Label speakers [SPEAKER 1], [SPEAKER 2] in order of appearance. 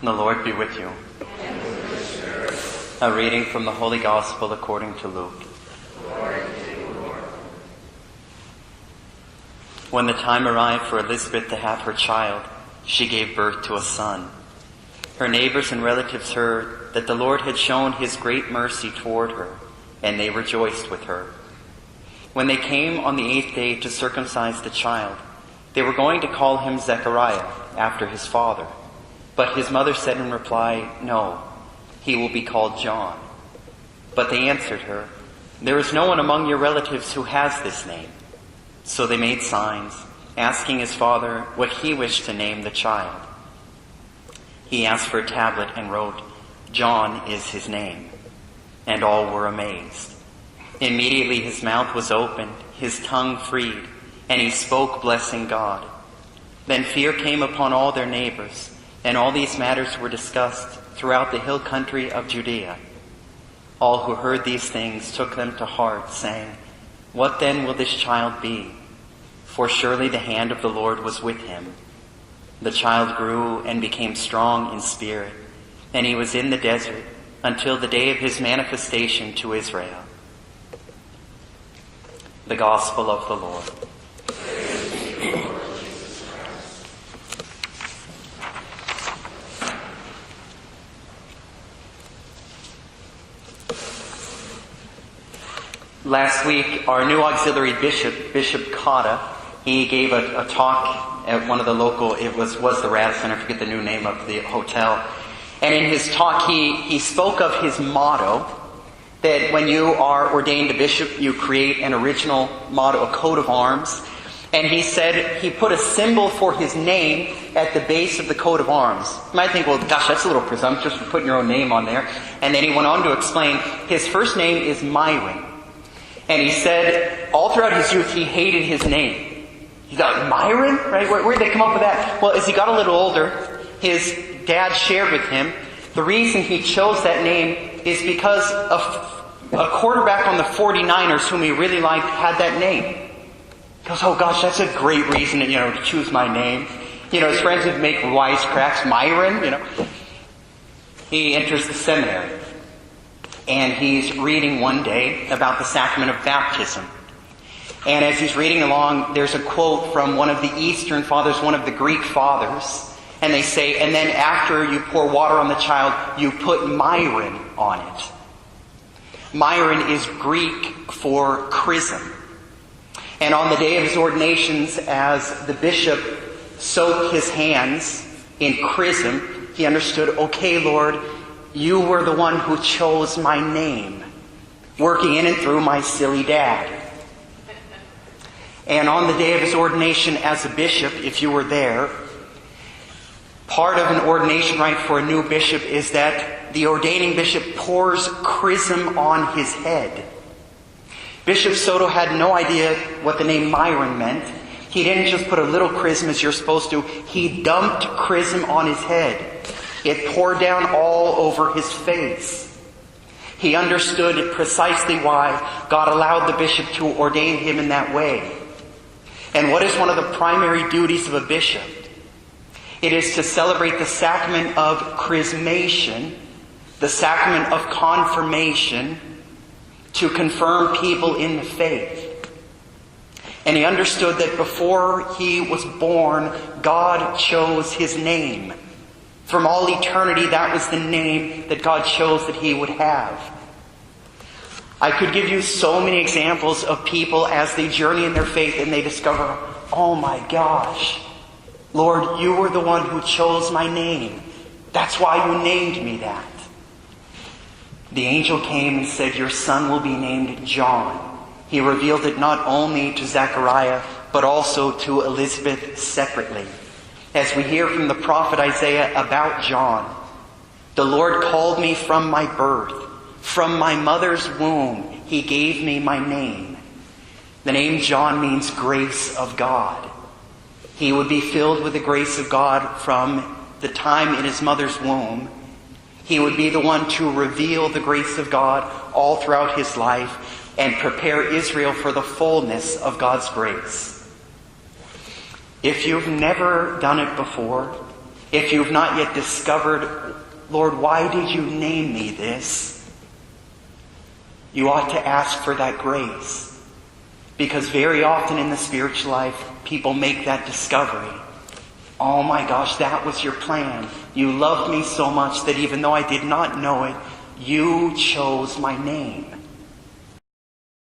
[SPEAKER 1] The Lord be with you. A reading from the Holy Gospel according to Luke. When the time arrived for Elizabeth to have her child, she gave birth to a son. Her neighbors and relatives heard that the Lord had shown his great mercy toward her, and they rejoiced with her. When they came on the 8th day to circumcise the child, they were going to call him Zechariah, after his father. But his mother said in reply, "No, he will be called John." But they answered her, "There is no one among your relatives who has this name." So they made signs, asking his father what he wished to name the child. He asked for a tablet and wrote, "John is his name." And all were amazed. Immediately his mouth was opened, his tongue freed, and he spoke, blessing God. Then fear came upon all their neighbors, and all these matters were discussed throughout the hill country of Judea. All who heard these things took them to heart, saying, "What then will this child be?" For surely the hand of the Lord was with him. The child grew and became strong in spirit, and he was in the desert until the day of his manifestation to Israel. The Gospel of the Lord. Last week, our new auxiliary bishop, Bishop Cotta, he gave a talk at one of the local, it was the Radisson, I forget the new name of the hotel. And in his talk, he spoke of his motto, that when you are ordained a bishop, you create an original motto, a coat of arms. And he said he put a symbol for his name at the base of the coat of arms. You might think, well, gosh, that's a little presumptuous for putting your own name on there. And then he went on to explain his first name is Myron. And he said all throughout his youth he hated his name. He thought, Myron? Right? Where did they come up with that? Well, as he got a little older, his dad shared with him the reason he chose that name is because a quarterback on the 49ers whom he really liked had that name. He goes, oh gosh, that's a great reason to choose my name. His friends would make wisecracks, Myron, He enters the seminary. And he's reading one day about the sacrament of baptism. And as he's reading along, there's a quote from one of the Eastern fathers, one of the Greek fathers. And they say, and then after you pour water on the child, you put Myron on it. Myron is Greek for chrism. And on the day of his ordinations, as the bishop soaked his hands in chrism, he understood, okay, Lord, you were the one who chose my name, working in and through my silly dad. And on the day of his ordination as a bishop, if you were there, part of an ordination rite for a new bishop is that the ordaining bishop pours chrism on his head. Bishop Soto had no idea what the name Myron meant. He didn't just put a little chrism as you're supposed to. He dumped chrism on his head. It poured down all over his face. He understood precisely why God allowed the bishop to ordain him in that way. And what is one of the primary duties of a bishop? It is to celebrate the sacrament of chrismation, the sacrament of confirmation, to confirm people in the faith. And he understood that before he was born, God chose his name. From all eternity, that was the name that God chose that he would have. I could give you so many examples of people as they journey in their faith and they discover, oh my gosh, Lord, you were the one who chose my name. That's why you named me that. The angel came and said, your son will be named John. He revealed it not only to Zechariah, but also to Elizabeth separately. As we hear from the prophet Isaiah about John, the Lord called me from my birth. From my mother's womb, he gave me my name. The name John means grace of God. He would be filled with the grace of God from the time in his mother's womb. He would be the one to reveal the grace of God all throughout his life and prepare Israel for the fullness of God's grace. If you've never done it before, If you've not yet discovered, Lord, why did you name me this? You ought to ask for that grace. Because very often in the spiritual life, people make that discovery. Oh my gosh, that was your plan. You loved me so much that even though I did not know it, you chose my name.